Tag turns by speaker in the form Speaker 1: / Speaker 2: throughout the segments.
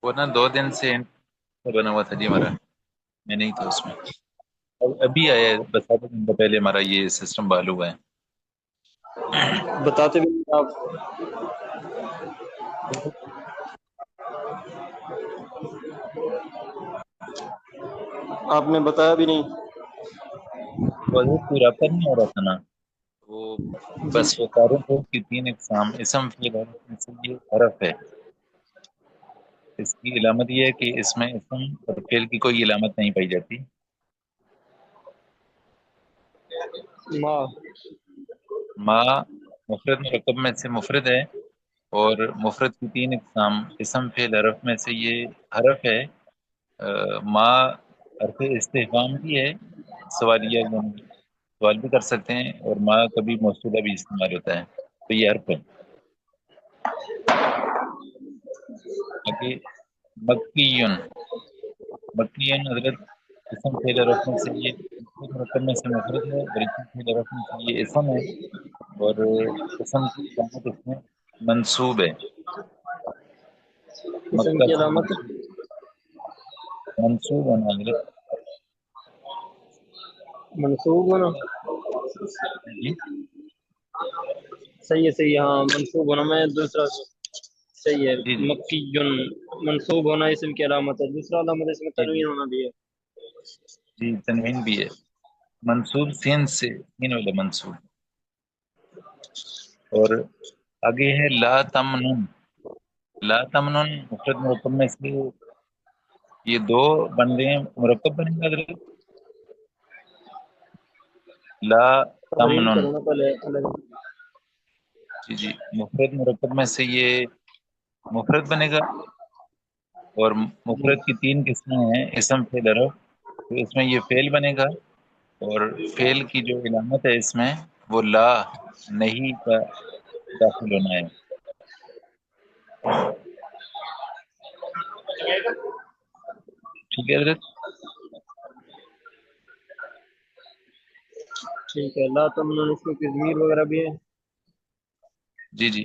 Speaker 1: وہ نا 2 دن سے بنا ہوا تھا جی ہمارا، میں نہیں تھا اس میں، ابھی آیا ہے، بس آدھا گھنٹہ پہلے ہمارا یہ سسٹم بحال ہوا ہے۔
Speaker 2: بتاتے بھی نہیں آپ۔ آپ نے بتایا بھی نہیں۔
Speaker 1: وہ کوئی رابطہ نہیں ہو رہا تھا نا، وہ
Speaker 2: جی
Speaker 1: بس وہ تعارف ہو کہ 3 اقسام اسم فعل اور میں سے یہ حرف ہے۔ اس کی علامت یہ ہے کہ اس میں اسم اور فعل کی کوئی علامت نہیں پائی جاتی۔
Speaker 2: ماں
Speaker 1: ما مفرد مرکب میں سے مفرد ہے، اور مفرد کی 3 اقسام اسم فعل حرف میں سے یہ حرف ہے۔ ما حرف استفہام بھی ہے، سوالیہ یعنی سوال بھی کر سکتے ہیں، اور ما کبھی موصولہ بھی استعمال ہوتا ہے، تو یہ حرف ہے۔ آگے مکیون، مکیون حضرت اسم فعل حرف میں سے یہ مفرد مرکب میں سے مفرد ہے، اور اسم فعل حرف میں سے یہ اسم ہے، اور اسم کی علامت اس میں منصوب ہے۔
Speaker 2: اسم
Speaker 1: مکہ
Speaker 2: کی
Speaker 1: سے
Speaker 2: علامت
Speaker 1: منصوب ہونا حضرت
Speaker 2: منصوب ہونا۔
Speaker 1: جی
Speaker 2: صحیح ہے، صحیح ہے، ہاں منصوب ہونا میں دوسرا صحیح ہے۔
Speaker 1: جی جی
Speaker 2: مکی منصوب ہونا اسم کی علامت ہے، دوسرا علامت اس میں
Speaker 1: جی جی
Speaker 2: تنوین ہونا بھی ہے۔
Speaker 1: جی تنوین بھی ہے، منصوب سین سے، سین والا منصوب۔ اور آگے ہے لا تمنن، لا تمنن مفرد مرکب میں سے یہ 2 بن رہے ہیں، مرکب بنے گا حضرت لا
Speaker 2: تحریر
Speaker 1: تمنن،
Speaker 2: کرو نا پہلے الگ۔
Speaker 1: جی جی مفرد مرکب میں سے یہ مفرد بنے گا، اور
Speaker 2: جی
Speaker 1: مفرد کی 3 قسمیں ہیں اسم فعل حرف، تو اس میں یہ فعل بنے گا، اور فعل کی جو علامت ہے اس میں وہ لا نہیں کا داخل ہونا ہے۔ ٹھیک ہے حضرت،
Speaker 2: ٹھیک ہے، لا تمنن اس میں تضمیر وغیرہ بھی ہے۔
Speaker 1: جی جی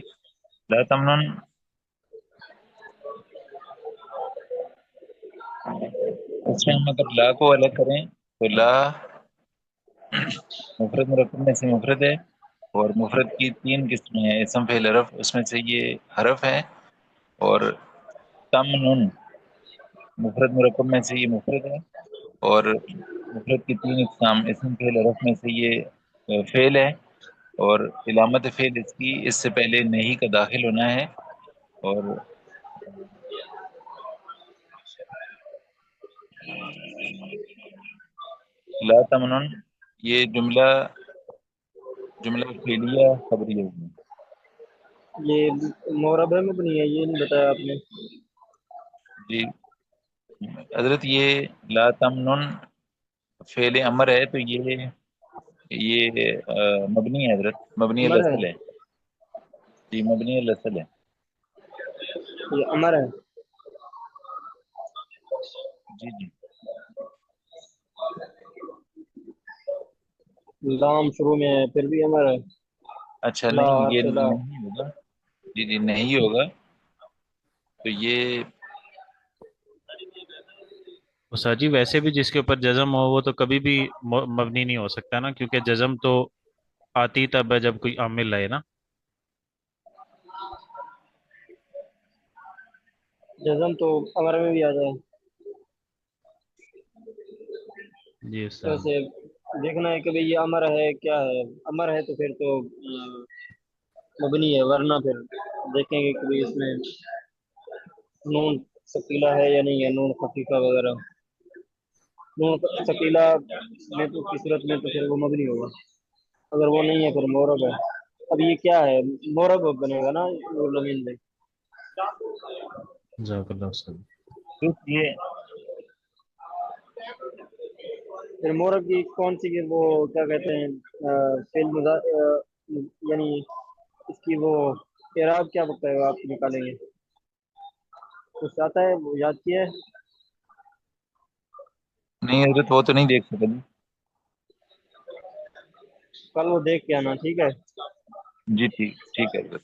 Speaker 1: لا تمنن اس میں ہم اگر لا کو الگ کریں تو لا مفرد مرکب میں سے مفرد ہے، اور مفرد کی 3 قسمیں ہیں اسم فعل حرف، اس میں سے یہ حرف ہے، اور تمنن مفرد مرکب میں سے یہ مفرد ہے، اور مفرد کی 3 اقسام اسم فعل حرف میں سے یہ فعل ہے، اور علامت فعل اس کی اس سے پہلے نہیں کا داخل ہونا ہے۔ اور لا تمنن یہ جملہ فعلیہ خبریہ ہوگی۔
Speaker 2: یہ مورب ہے مبنی ہے، یہ نہیں بتایا آپ نے۔
Speaker 1: جی حضرت یہ لا تمنن فعل امر ہے، تو یہ مبنی ہے حضرت، مبنی
Speaker 2: امر ہے،
Speaker 1: الاصل ہے، جی مبنی الاصل ہے۔
Speaker 2: یہ امر ہے۔
Speaker 1: جی جی
Speaker 2: لام شروع میں ہے پھر بھی امر ہے۔
Speaker 1: اچھا
Speaker 2: لا
Speaker 1: نہیں یہ
Speaker 2: حرف لا۔
Speaker 1: نہیں ہوگا، جی جی نہیں ہوگا، تو یہ
Speaker 3: سر جی ویسے بھی جس کے اوپر جزم ہو وہ تو کبھی بھی مبنی نہیں ہو سکتا نا، کیونکہ جزم تو آتی تب ہے جب کوئی عامل آئے نا۔
Speaker 2: جزم تو امر میں بھی آ جائے،
Speaker 3: جی استاد۔
Speaker 2: ویسے دیکھنا ہے کہ بھئی یہ امر ہے کیا ہے۔ امر ہے تو پھر تو مبنی ہے، ورنہ پھر دیکھیں گے کہ بھئی اس میں نون ثقیلہ ہے یا نہیں ہے، نون خفیفہ وغیرہ۔ نون ثقیلہ میں تو کی صورت میں تو پھر وہ مبنی ہوگا، اگر وہ نہیں ہے پھر مورب ہے۔ اب یہ کیا ہے، مورب بنے گا نا نور الامین میں۔
Speaker 3: جزاک اللہ استاد۔
Speaker 1: یہ
Speaker 2: پھر مورب کی کون سی وہ کیا کہتے ہیں فعل یعنی اس کی وہ اعراب کیا بتائے گا، آپ نکالیں گے کچھ آتا ہے وہ یاد کیا ہے؟
Speaker 1: نہیں حضرت وہ تو نہیں دیکھ سکتے۔
Speaker 2: کل وہ دیکھ کے آنا، ٹھیک ہے۔
Speaker 1: جی ٹھیک ٹھیک ہے حضرت۔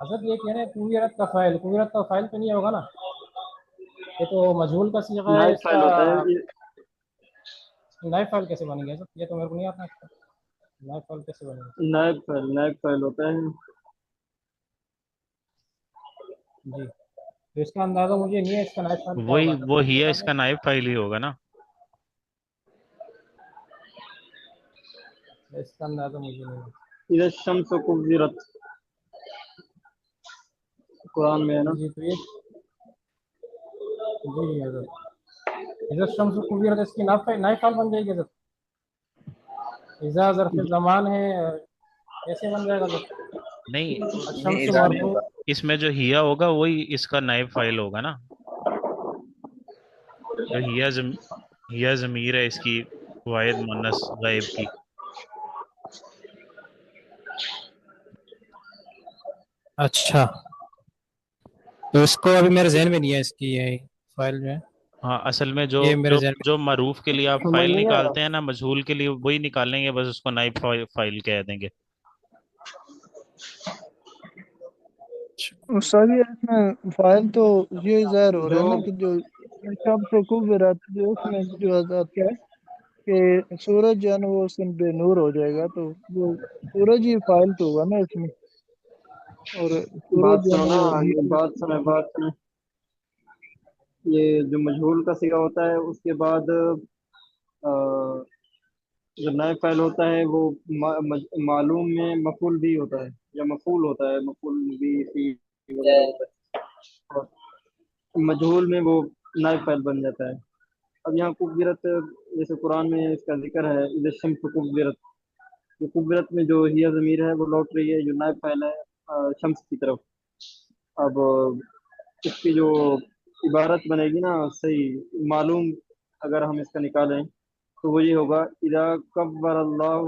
Speaker 4: حضرت یہ کہہ رہے ہیں کویرت کا فائل تو نہیں ہوگا نا، یہ تو مجہول کا صیغہ ہے،
Speaker 2: نائب
Speaker 4: اس
Speaker 2: فائل
Speaker 4: کا
Speaker 2: ہوتا ہے یہ۔
Speaker 4: نائب فائل کیسے بنے گا حضرت؟ یہ تو میرے کو نہیں آتا، نائب فائل کیسے بنے گا؟
Speaker 2: نائب فائل ہوتا ہے۔
Speaker 4: جی تو اس کا اندازہ مجھے نہیں ہے، اس کا نائب فائل کیا
Speaker 3: وہی
Speaker 4: ہوگا
Speaker 3: وہ
Speaker 4: حضرت؟
Speaker 3: ہی ہے، اس کا نائب فائل ہی ہوگا نا۔
Speaker 4: اس کا اندازہ مجھے نہیں ہے۔
Speaker 2: اذا الشمس کورت، قرآن میں ہے نا۔
Speaker 4: جی تو یہ جی حضرت اذا الشمس کویرت اس کی نائب فائل بن جائے گی حضرت؟ اذا ظرف زمان ہے، ایسے بن جائے گا حضرت؟
Speaker 3: نہیں،
Speaker 2: نہیں
Speaker 4: الشمس
Speaker 2: اذا نہیں
Speaker 4: مرفوع،
Speaker 2: ہوگا۔
Speaker 3: اس میں جو ہیا ہوگا وہی اس کا نائب فائل ہوگا نا، جو ہیا ضمیر ہے اس کی واحد مؤنث غائب کی۔
Speaker 4: اچھا تو اس کو ابھی میرے ذہن میں نہیں ہے، اس کی یہ فائل جو ہے
Speaker 3: ہاں، اصل میں جو
Speaker 4: یہ میرے
Speaker 3: جو
Speaker 4: ذہن میں۔
Speaker 3: جو معروف کے لیے آپ
Speaker 2: سمجھ
Speaker 3: فائل
Speaker 2: نہیں آیا؟
Speaker 3: نکالتے ہیں نا، مجہول کے لیے وہی نکالیں گے، بس اس کو نائب فائل کہہ دیں گے۔
Speaker 5: استاد جی اس میں فائل تو یہ ظاہر ہو رہا
Speaker 2: جو
Speaker 5: ہے نا کہ جو شب سے کبرات جو اس میں جو آتا ہے کہ سورج جو ہے نا وہ اس دن بے نور ہو جائے گا، تو وہ سورج ہی فائل تو ہوگا نا اس میں، اور
Speaker 2: بات
Speaker 5: سورج جو ہے
Speaker 2: سنو
Speaker 5: نا
Speaker 2: نا،
Speaker 5: وہ
Speaker 2: یہ بات سنیں، یہ جو مجہول کا صیغہ ہوتا ہے اس کے بعد جو نائب فائل ہوتا ہے وہ معلوم میں مفعول بھی ہوتا ہے، یا مفعول ہوتا ہے، مفعول بھی فی وغیرہ ہوتا ہے، اور مجہول میں وہ نائب فائل بن جاتا ہے۔ اب یہاں کبرت، جیسے قرآن میں اس کا ذکر ہے اذا الشمس کبرت، جو کبرت میں جو ہیا ضمیر ہے وہ لوٹ رہی ہے، جو نائب فائل ہے شمس کی طرف۔ اب اس کی جو عبارت بنے گی نا صحیح معلوم، اگر ہم اس کا نکالیں تو وہ یہ ہوگا اذا کبر اللہ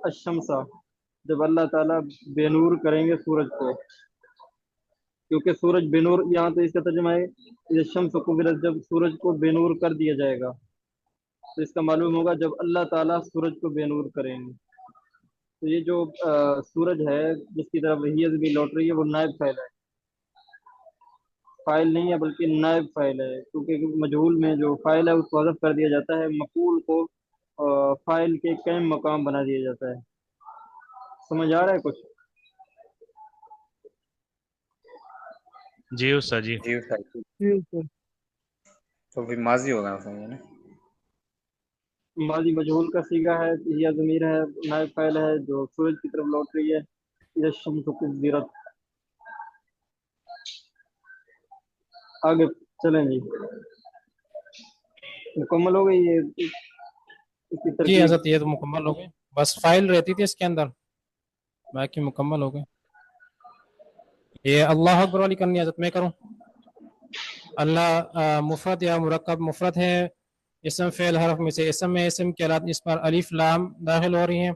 Speaker 2: الشمس، جب اللہ تعالیٰ بے نور کریں گے سورج کو، کیونکہ سورج بے نور، یہاں تو اس کا ترجمہ ہے اذا الشمس کبرت، جب سورج کو بے نور کر دیا جائے گا، تو اس کا معلوم ہوگا جب اللہ تعالیٰ سورج کو بے نور کریں گے۔ تو یہ جو سورج ہے جس کی طرف وحی بھی لوٹ رہی ہے وہ نائب فائل ہے، فائل نہیں ہے بلکہ نائب فائل ہے، کیونکہ مجہول میں جو فائل ہے اس کو حذف کر دیا جاتا ہے، مفعول کو فائل کے قائم مقام بنا دیا جاتا ہے۔ سمجھ آ رہا ہے کچھ؟
Speaker 3: جی استاد جی۔
Speaker 6: جی استاد جی،
Speaker 5: جی استاد۔
Speaker 6: تو پھر ماضی ہوگا اس میں نا۔
Speaker 2: ماضی مجہول کا صیغہ ہے، یا ضمیر ہے، نائب فائل ہے جو سورج کی طرف لوٹ رہی ہے، اذا الشمس کورت۔ آگے چلیں جی، مکمل ہو گئی یہ اس کی
Speaker 4: جی
Speaker 2: ترکیب؟
Speaker 4: حضرت یہ تو مکمل ہو گئے، بس فائل رہتی تھی اس کے اندر، باقی مکمل ہو گئے۔ یہ اللہ اکبر والی کرنی ہے حضرت، میں کروں؟ اللہ مفرد یا مرکب؟ مفرد ہے اسم فعل حرف میں سے، اسم میں اسم کے علامت اس پر الف لام داخل ہو رہی ہیں،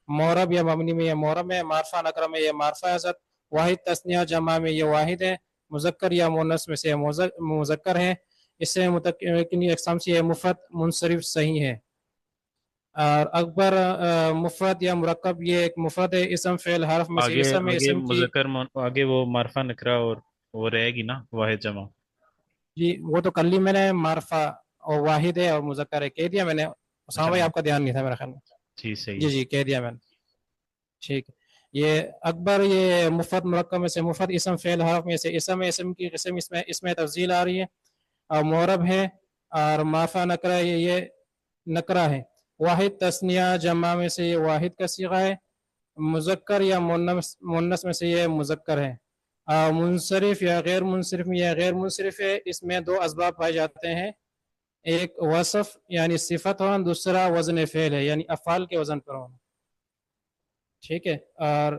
Speaker 4: معرب یا مبنی میں یہ معرب ہے، معرفہ نکرہ میں یہ معرفہ ہے حضرت، واحد تثنیہ جمع میں یہ واحد ہے، مذکر یا مؤنث میں سے مذکر ہے، اس سے متکنی اقسام سے یہ مفرد منصرف صحیح ہے۔ اور اکبر مفرد یا مرکب یہ ایک مفرد ہے اسم فعل حرف میں سے،
Speaker 3: آگے
Speaker 4: اسم میں
Speaker 3: آگے
Speaker 4: اسم کی
Speaker 3: مذکر آگے وہ معرفہ نکرہ اور وہ رہے گی نا واحد جمع۔
Speaker 4: جی وہ تو کل ہی میں نے معرفہ اور واحد ہے اور مذکر ہے کہہ دیا میں نے، اسامہ بھائی آپ کا دھیان نہیں تھا میرا خیال میں۔
Speaker 3: جی صحیح
Speaker 4: جی
Speaker 3: ہے۔
Speaker 4: جی کہہ دیا میں نے، ٹھیک ہے۔ یہ اکبر یہ مفرد مرکب میں سے، مفرد اسم فعل حرف میں سے، اسم ہے اسم کی قسم اس میں تفضیل آ رہی ہے، اور معرب ہے، اور معرفہ نکرہ یہ نکرہ ہے، واحد تثنیہ جمع میں سے یہ واحد کا صیغہ ہے، مذکر یا مؤنث میں سے یہ مذکر ہے، منصرف یا غیر منصرف میں یہ غیر منصرف ہے، اس میں دو اسباب پائے جاتے ہیں، ایک وصف یعنی صفت ہونا، دوسرا وزن فعل ہے یعنی افعال کے وزن پر ہونا، ٹھیک ہے۔ اور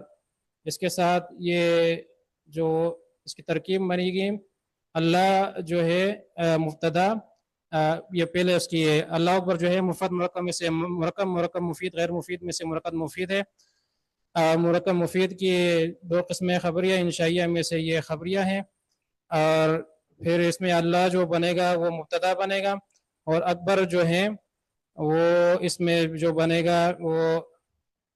Speaker 4: اس کے ساتھ یہ جو اس کی ترکیب بنی گی، اللہ جو ہے مبتدا، یہ پہلے اس کی اللہ اکبر جو ہے مفرد مرکب میں سے مرکب مفید، غیر مفید میں سے مرکب مفید ہے، مرکب مفید کی دو قسمیں خبریہ انشائیہ میں سے یہ خبریہ ہیں، اور پھر اس میں اللہ جو بنے گا وہ مبتدا بنے گا، اور اکبر جو ہے وہ اس میں جو بنے گا وہ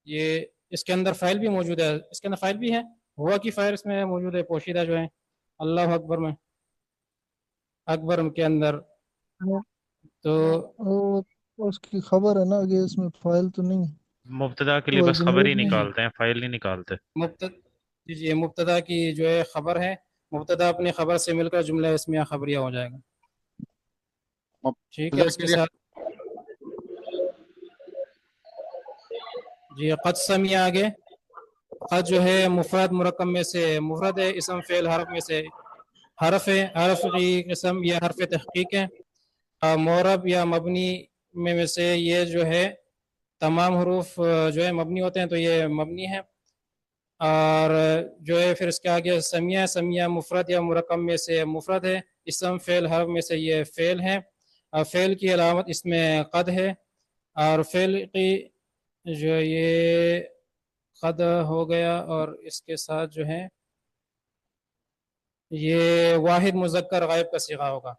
Speaker 4: یہ اس کے اندر فائل بھی موجود ہے، اس کے اندر فائل بھی ہے، ہوا کی فائل اس میں موجود ہے، پوشیدہ جو ہے اللہ اکبر میں، اکبر کے اندر. تو
Speaker 5: وہ اس کی خبر ہے نا کہ اس میں فائل تو نہیں ہے.
Speaker 3: مبتدا کے لیے
Speaker 5: وہ
Speaker 3: بس خبر ہی نکالتے ہیں، فائل نہیں نکالتے.
Speaker 4: جی مبتدا کی جو ہے خبر ہے، مبتدا اپنی خبر سے مل کر جملہ اسمیہ خبریہ ہو جائے گا. ٹھیک ہے، اس کے ساتھ جی قد سمیہ آگے. قد جو ہے مفرد مرکب میں سے مفرد ہے، اسم فعل حرف میں سے حرف ہے، حرف کی قسم یا حرف تحقیق ہے. معرب یا مبنی میں سے یہ جو ہے تمام حروف جو ہے مبنی ہوتے ہیں تو یہ مبنی ہے. اور جو ہے پھر اس کے آگے سمیہ، سمیہ مفرد یا مرکب میں سے مفرد ہے، اسم فعل حرف میں سے یہ فعل ہے. اور فعل کی علامت اس میں قد ہے، اور فعل کی جو یہ قد ہو گیا، اور اس کے ساتھ جو ہے یہ واحد مذکر غائب کا صیغہ ہوگا.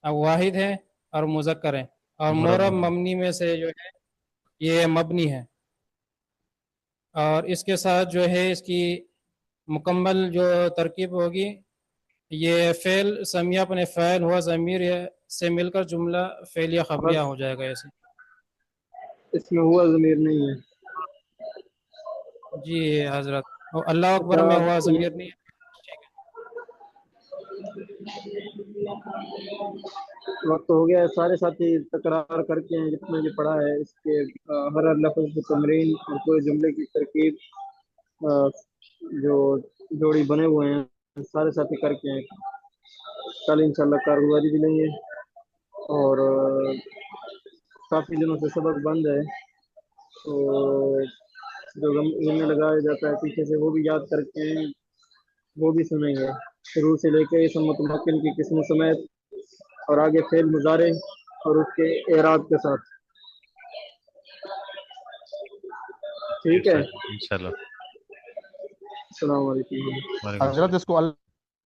Speaker 4: اب واحد ہے اور مذکر ہے، اور معرب مبنی میں سے جو ہے یہ مبنی ہے. اور اس کے ساتھ جو ہے اس کی مکمل جو ترکیب ہوگی، یہ فعل سمیہ اپنے فاعل ہوا ضمیر سے مل کر جملہ فعلیہ خبریہ ہو جائے گا. ایسے
Speaker 2: اس میں ہوا ضمیر نہیں ہے.
Speaker 4: جی حضرت، اللہ اکبر میں ہوا ضمیر نہیں ہے.
Speaker 2: وقت ہو گیا ہے، سارے ساتھی تکرار کر کے ہیں جتنا یہ پڑھا ہے، اس کے ہر لفظ کی تمرین اور پورے جملے کی ترکیب جو جوڑی بنے ہوئے ہیں سارے ساتھی کر کے ہیں. کل انشاءاللہ کارگزاری بھی لیں گے، اور کافی دنوں سے سبق بند ہے تو جو غم لگایا جاتا ہے پیچھے سے وہ بھی یاد کر کے وہ بھی سنیں گے، شروع سے لے کے اسم متمکن کی قسم سمیت، اور آگے فعل مضارع اور اس کے اعراب کے ساتھ. ٹھیک ہے،
Speaker 3: انشاءاللہ.
Speaker 2: السلام علیکم.
Speaker 3: وعلیکم السلام.
Speaker 7: حضرت اس کو